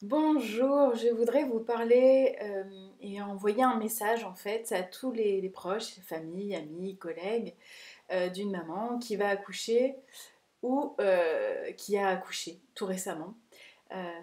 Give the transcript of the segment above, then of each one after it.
Bonjour, je voudrais vous parler et envoyer un message en fait à tous les proches, famille, amis, collègues d'une maman qui va accoucher ou qui a accouché tout récemment.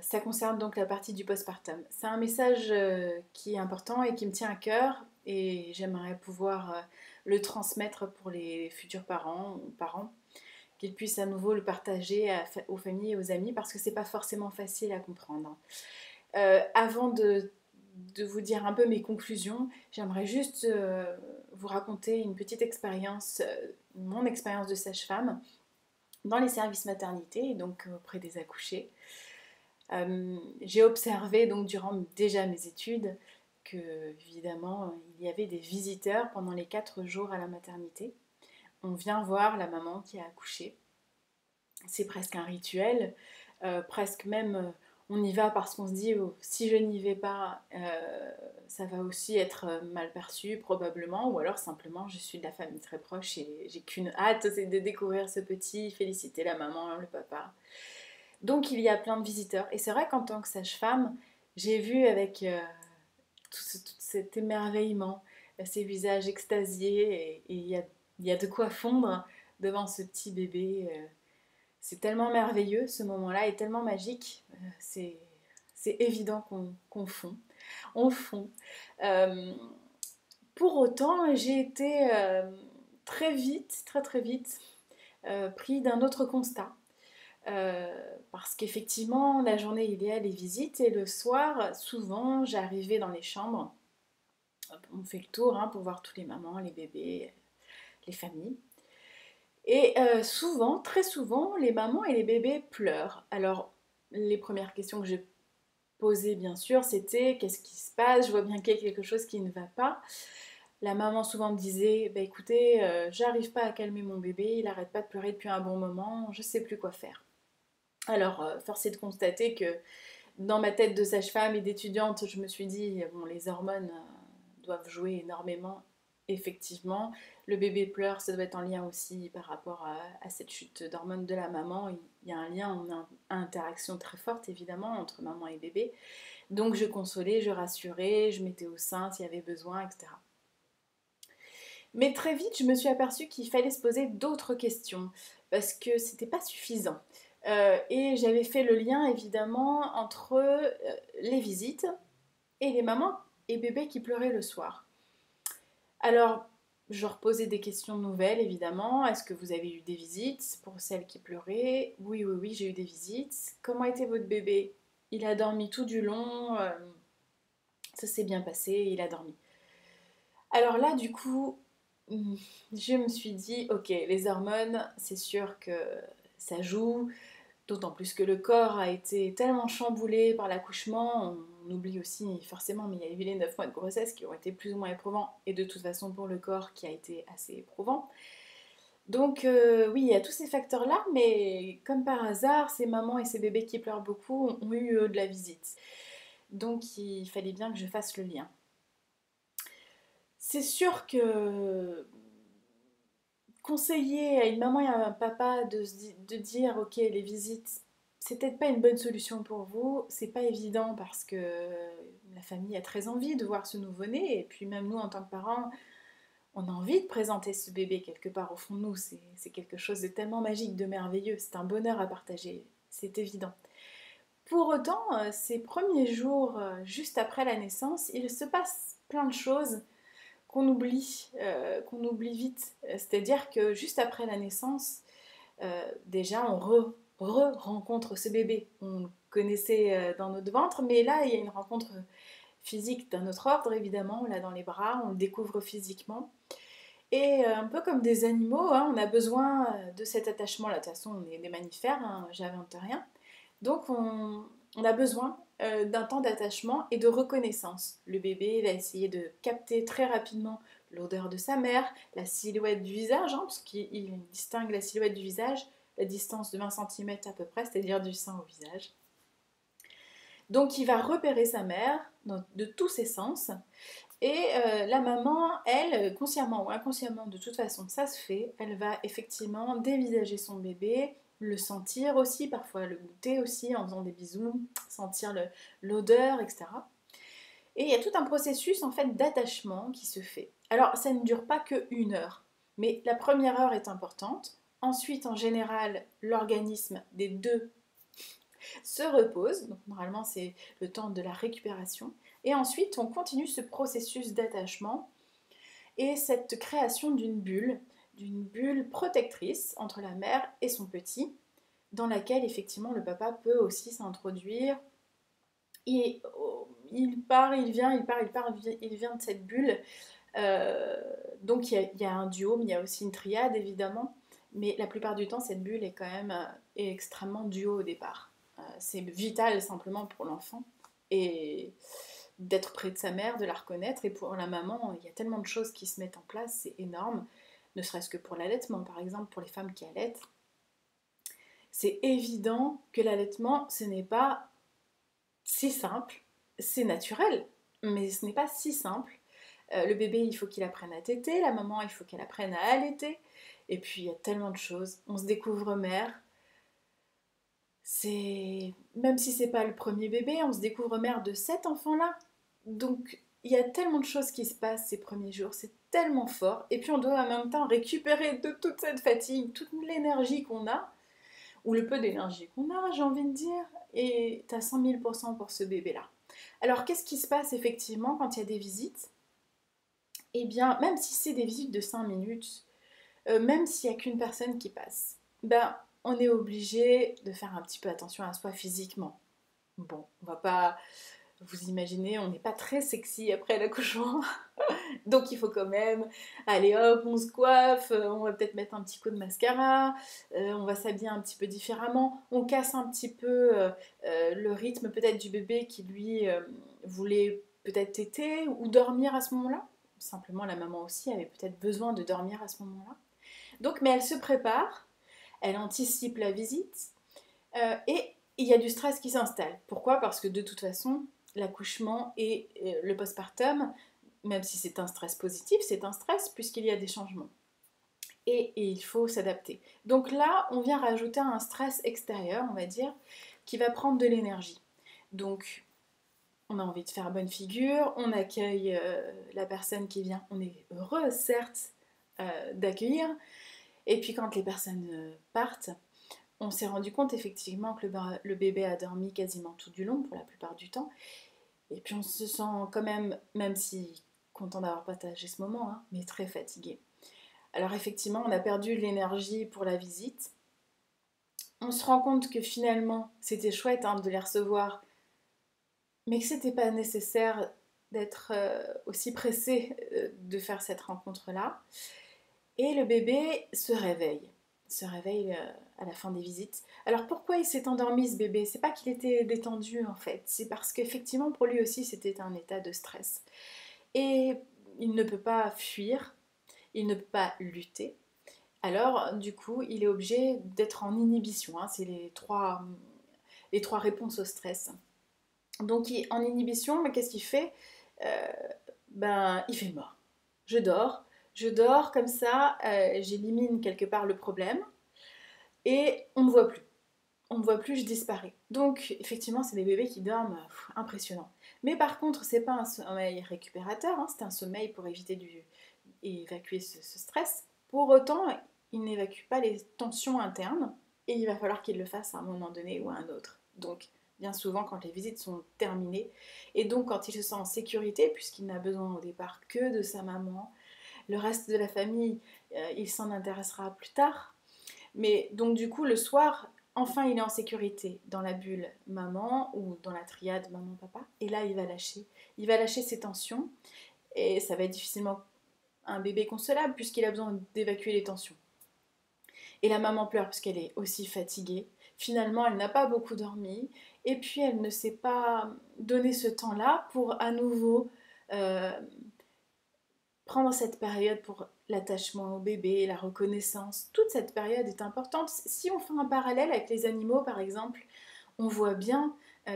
Ça concerne donc la partie du postpartum. C'est un message qui est important et qui me tient à cœur et j'aimerais pouvoir le transmettre pour les futurs parents ou parents, qu'ils puissent à nouveau le partager aux familles et aux amis parce que c'est pas forcément facile à comprendre. Avant de vous dire un peu mes conclusions, j'aimerais juste vous raconter une petite expérience, mon expérience de sage-femme dans les services maternité, donc auprès des accouchés. J'ai observé donc durant déjà mes études que évidemment il y avait des visiteurs pendant les 4 jours à la maternité. On vient voir la maman qui a accouché. C'est presque un rituel, presque même on y va parce qu'on se dit oh, si je n'y vais pas, ça va aussi être mal perçu probablement, ou alors simplement je suis de la famille très proche et j'ai qu'une hâte, c'est de découvrir ce petit, féliciter la maman, le papa. Donc il y a plein de visiteurs et c'est vrai qu'en tant que sage-femme, j'ai vu avec tout cet émerveillement, ces visages extasiés et il y a de quoi fondre devant ce petit bébé. C'est tellement merveilleux, ce moment-là est tellement magique. C'est évident qu'on fond. On fond. Euh, pour autant, j'ai été très vite, très très vite, pris d'un autre constat. Parce qu'effectivement, la journée, il y a les visites et le soir, souvent, j'arrivais dans les chambres. On fait le tour hein, pour voir tous les mamans, les bébés, les familles. Et souvent, très souvent, les mamans et les bébés pleurent. Alors, les premières questions que j'ai posées, bien sûr, c'était qu'est-ce qui se passe? Je vois bien qu'il y a quelque chose qui ne va pas. La maman souvent me disait, bah écoutez, j'arrive pas à calmer mon bébé, il arrête pas de pleurer depuis un bon moment, je sais plus quoi faire. Alors, force est de constater que dans ma tête de sage-femme et d'étudiante, je me suis dit, bon, les hormones doivent jouer énormément. Effectivement, le bébé pleure, ça doit être en lien aussi par rapport à cette chute d'hormones de la maman. Il y a un lien, on a une interaction très forte évidemment entre maman et bébé. Donc je consolais, je rassurais, je mettais au sein s'il y avait besoin, etc. Mais très vite, je me suis aperçue qu'il fallait se poser d'autres questions parce que c'était pas suffisant. Et j'avais fait le lien évidemment entre les visites et les mamans et bébés qui pleuraient le soir. Alors, je reposais des questions nouvelles, évidemment. Est-ce que vous avez eu des visites pour celles qui pleuraient? Oui, oui, oui, j'ai eu des visites. Comment était votre bébé? Il a dormi tout du long, ça s'est bien passé, il a dormi. Alors là, du coup, je me suis dit, ok, les hormones, c'est sûr que ça joue, d'autant plus que le corps a été tellement chamboulé par l'accouchement, on oublie aussi forcément, mais il y a eu les 9 mois de grossesse qui ont été plus ou moins éprouvants, et de toute façon pour le corps qui a été assez éprouvant. Donc oui, il y a tous ces facteurs-là, mais comme par hasard, ces mamans et ces bébés qui pleurent beaucoup ont eu de la visite. Donc il fallait bien que je fasse le lien. C'est sûr que conseiller à une maman et à un papa de dire ok les visites c'est peut-être pas une bonne solution pour vous, c'est pas évident parce que la famille a très envie de voir ce nouveau-né et puis même nous en tant que parents on a envie de présenter ce bébé quelque part au fond de nous, c'est quelque chose de tellement magique, de merveilleux, c'est un bonheur à partager, c'est évident. Pour autant, ces premiers jours juste après la naissance, il se passe plein de choses qu'on oublie vite. C'est-à-dire que juste après la naissance, déjà on rencontre ce bébé. On le connaissait dans notre ventre, mais là il y a une rencontre physique d'un autre ordre évidemment. On l'a dans les bras, on le découvre physiquement. Et un peu comme des animaux, hein, on a besoin de cet attachement-là. De toute façon, on est des mammifères, hein, j'invente rien. Donc on a besoin d'un temps d'attachement et de reconnaissance. Le bébé va essayer de capter très rapidement l'odeur de sa mère, la silhouette du visage, hein, parce qu'il distingue la silhouette du visage, la distance de 20 cm à peu près, c'est-à-dire du sein au visage. Donc il va repérer sa mère de tous ses sens. Et la maman, elle, consciemment ou inconsciemment, de toute façon, ça se fait, elle va effectivement dévisager son bébé, le sentir aussi, parfois le goûter aussi en faisant des bisous, sentir l'odeur, etc. Et il y a tout un processus en fait d'attachement qui se fait. Alors ça ne dure pas que 1 heure, mais la première heure est importante. Ensuite, en général, l'organisme des deux se repose, donc normalement c'est le temps de la récupération. Et ensuite, on continue ce processus d'attachement et cette création d'une bulle protectrice entre la mère et son petit, dans laquelle effectivement le papa peut aussi s'introduire. Et il part, il vient, il part, il part, il vient de cette bulle. Donc il y a un duo, mais il y a aussi une triade évidemment. Mais la plupart du temps, cette bulle est quand même est extrêmement duo au départ. C'est vital simplement pour l'enfant. Et d'être près de sa mère, de la reconnaître. Et pour la maman, il y a tellement de choses qui se mettent en place, c'est énorme. Ne serait-ce que pour l'allaitement, par exemple, pour les femmes qui allaitent. C'est évident que l'allaitement, ce n'est pas si simple. C'est naturel, mais ce n'est pas si simple. Le bébé, il faut qu'il apprenne à téter, la maman, il faut qu'elle apprenne à allaiter. Et puis, il y a tellement de choses. On se découvre mère. Même si c'est pas le premier bébé, on se découvre mère de cet enfant-là. Donc, il y a tellement de choses qui se passent ces premiers jours. C'est tellement fort. Et puis, on doit en même temps récupérer de toute cette fatigue, toute l'énergie qu'on a, ou le peu d'énergie qu'on a, j'ai envie de dire. Et t'as 100 000 pour ce bébé-là. Alors, qu'est-ce qui se passe effectivement quand il y a des visites? Eh bien, même si c'est des visites de 5 minutes, même s'il n'y a qu'une personne qui passe, ben, on est obligé de faire un petit peu attention à soi physiquement. Bon, on va pas vous imaginer, on n'est pas très sexy après l'accouchement, donc il faut quand même, allez hop, on se coiffe, on va peut-être mettre un petit coup de mascara, on va s'habiller un petit peu différemment, on casse un petit peu le rythme peut-être du bébé qui lui voulait peut-être téter ou dormir à ce moment-là. Simplement la maman aussi avait peut-être besoin de dormir à ce moment-là. Donc, mais elle se prépare, elle anticipe la visite et il y a du stress qui s'installe. Pourquoi? Parce que de toute façon, l'accouchement et le postpartum, même si c'est un stress positif, c'est un stress puisqu'il y a des changements. Et il faut s'adapter. Donc là, on vient rajouter un stress extérieur, on va dire, qui va prendre de l'énergie. Donc, on a envie de faire bonne figure, on accueille la personne qui vient, on est heureux, certes, d'accueillir. Et puis quand les personnes partent, on s'est rendu compte effectivement que le bébé a dormi quasiment tout du long, pour la plupart du temps. Et puis on se sent quand même si content d'avoir partagé ce moment, hein, mais très fatigué. Alors effectivement, on a perdu l'énergie pour la visite. On se rend compte que finalement, c'était chouette hein, de les recevoir, mais que c'était pas nécessaire d'être aussi pressé de faire cette rencontre-là. Et le bébé se réveille à la fin des visites. Alors pourquoi il s'est endormi ce bébé? C'est pas qu'il était détendu en fait, c'est parce qu'effectivement pour lui aussi c'était un état de stress. Et il ne peut pas fuir, il ne peut pas lutter. Alors du coup il est obligé d'être en inhibition, hein. C'est les trois réponses au stress. Donc en inhibition, mais qu'est-ce qu'il fait? Euh, Ben il fait mort. Je dors, je dors comme ça, j'élimine quelque part le problème et on ne me voit plus. On ne me voit plus, je disparais. Donc effectivement, c'est des bébés qui dorment impressionnant. Mais par contre, c'est pas un sommeil récupérateur, hein, c'est un sommeil pour éviter et évacuer ce stress. Pour autant, il n'évacue pas les tensions internes et il va falloir qu'il le fasse à un moment donné ou à un autre. Donc bien souvent quand les visites sont terminées et donc quand il se sent en sécurité puisqu'il n'a besoin au départ que de sa maman, le reste de la famille, il s'en intéressera plus tard. Mais donc du coup, le soir, enfin, il est en sécurité dans la bulle maman ou dans la triade maman-papa. Et là, il va lâcher. Il va lâcher ses tensions. Et ça va être difficilement un bébé consolable puisqu'il a besoin d'évacuer les tensions. Et la maman pleure parce qu'elle est aussi fatiguée. Finalement, elle n'a pas beaucoup dormi. Et puis, elle ne s'est pas donné ce temps-là pour à nouveau euh, prendre cette période pour l'attachement au bébé, la reconnaissance, toute cette période est importante. Si on fait un parallèle avec les animaux, par exemple, on voit bien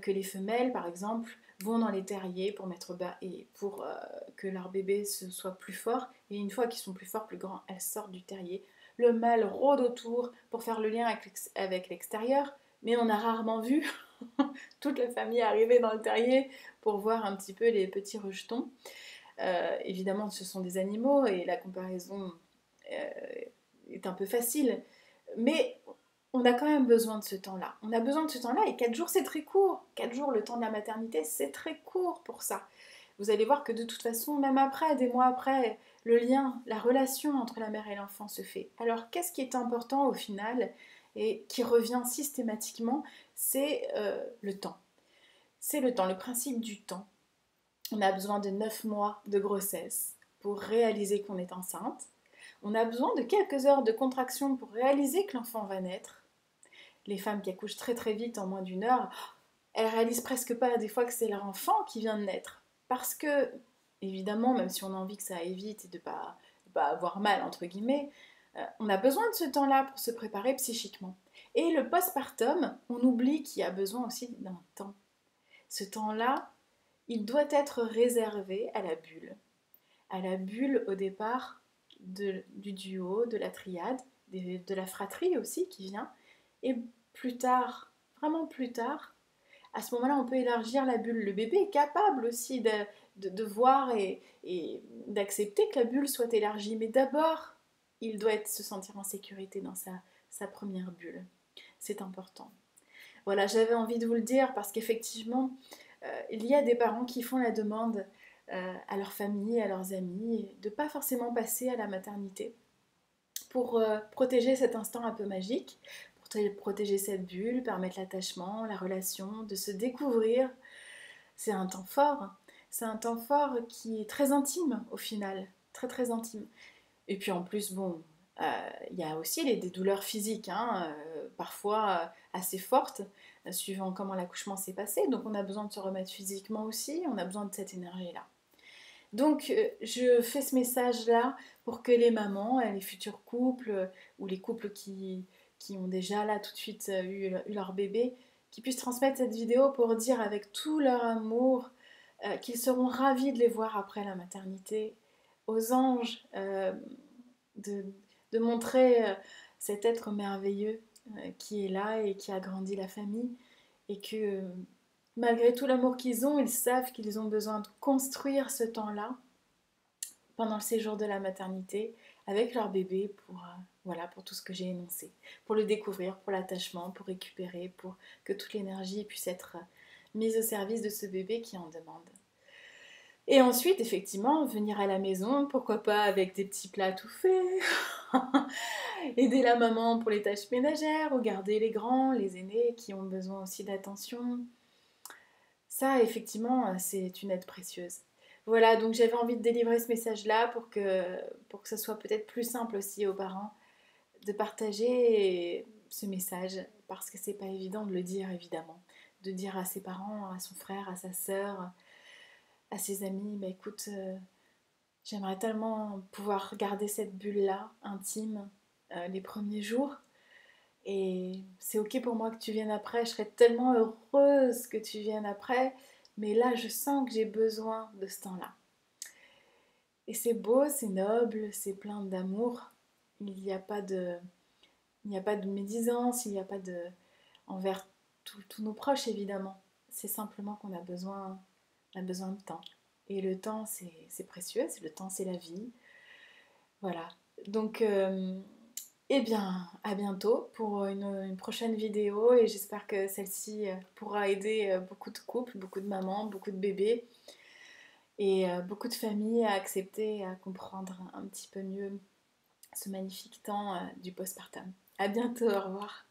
que les femelles, par exemple, vont dans les terriers pour mettre bas et pour que leur bébé soit plus fort. Et une fois qu'ils sont plus forts, plus grands, elles sortent du terrier. le mâle rôde autour pour faire le lien avec l'extérieur, mais on a rarement vu toute la famille arriver dans le terrier pour voir un petit peu les petits rejetons. Évidemment, ce sont des animaux et la comparaison est un peu facile, mais on a quand même besoin de ce temps-là. On a besoin de ce temps-là et 4 jours, c'est très court. 4 jours, le temps de la maternité, c'est très court pour ça. Vous allez voir que de toute façon, même après, des mois après, le lien, la relation entre la mère et l'enfant se fait. Alors, qu'est-ce qui est important au final et qui revient systématiquement, c'est le temps. C'est le temps, le principe du temps. On a besoin de 9 mois de grossesse pour réaliser qu'on est enceinte. On a besoin de quelques heures de contraction pour réaliser que l'enfant va naître. Les femmes qui accouchent très très vite en moins d'une heure, elles réalisent presque pas des fois que c'est leur enfant qui vient de naître. Parce que, évidemment, même si on a envie que ça aille vite et de pas avoir mal, entre guillemets, on a besoin de ce temps-là pour se préparer psychiquement. Et le postpartum, on oublie qu'il y a besoin aussi d'un temps. Ce temps-là, il doit être réservé à la bulle au départ du duo, de la triade, de la fratrie aussi qui vient, et plus tard, vraiment plus tard, à ce moment-là, on peut élargir la bulle. Le bébé est capable aussi de voir et d'accepter que la bulle soit élargie, mais d'abord, il doit se sentir en sécurité dans sa première bulle. C'est important. Voilà, j'avais envie de vous le dire parce qu'effectivement, il y a des parents qui font la demande à leur famille, à leurs amis, de ne pas forcément passer à la maternité pour protéger cet instant un peu magique, pour protéger cette bulle, permettre l'attachement, la relation, de se découvrir. C'est un temps fort. C'est un temps fort qui est très intime au final, très très intime. Et puis en plus, bon, il y a aussi des douleurs physiques, hein, parfois assez fortes, suivant comment l'accouchement s'est passé. Donc on a besoin de se remettre physiquement aussi, on a besoin de cette énergie-là. Donc je fais ce message-là pour que les mamans, les futurs couples, ou les couples qui ont déjà là tout de suite eu leur bébé, qui puissent transmettre cette vidéo pour dire avec tout leur amour qu'ils seront ravis de les voir après la maternité, aux anges, de, de montrer cet être merveilleux qui est là et qui a grandi la famille et que malgré tout l'amour qu'ils ont, ils savent qu'ils ont besoin de construire ce temps-là pendant le séjour de la maternité avec leur bébé pour, voilà, pour tout ce que j'ai énoncé, pour le découvrir, pour l'attachement, pour récupérer, pour que toute l'énergie puisse être mise au service de ce bébé qui en demande. Et ensuite, effectivement, venir à la maison, pourquoi pas avec des petits plats tout faits, aider la maman pour les tâches ménagères, ou garder les grands, les aînés qui ont besoin aussi d'attention. Ça, effectivement, c'est une aide précieuse. Voilà, donc j'avais envie de délivrer ce message-là pour que ce soit peut-être plus simple aussi aux parents de partager ce message, parce que c'est pas évident de le dire, évidemment. De dire à ses parents, à son frère, à sa sœur, à ses amis, bah écoute, j'aimerais tellement pouvoir garder cette bulle-là, intime, les premiers jours. Et c'est ok pour moi que tu viennes après, je serais tellement heureuse que tu viennes après, mais là je sens que j'ai besoin de ce temps-là. Et c'est beau, c'est noble, c'est plein d'amour. Il n'y a pas de, il n'y a pas de médisance, il n'y a pas de envers tous nos proches évidemment. C'est simplement qu'on a besoin de temps. Et le temps c'est précieux, le temps c'est la vie. Voilà. Donc eh bien, à bientôt pour une prochaine vidéo et j'espère que celle-ci pourra aider beaucoup de couples, beaucoup de mamans, beaucoup de bébés et beaucoup de familles à accepter et à comprendre un petit peu mieux ce magnifique temps du postpartum. À bientôt, au revoir.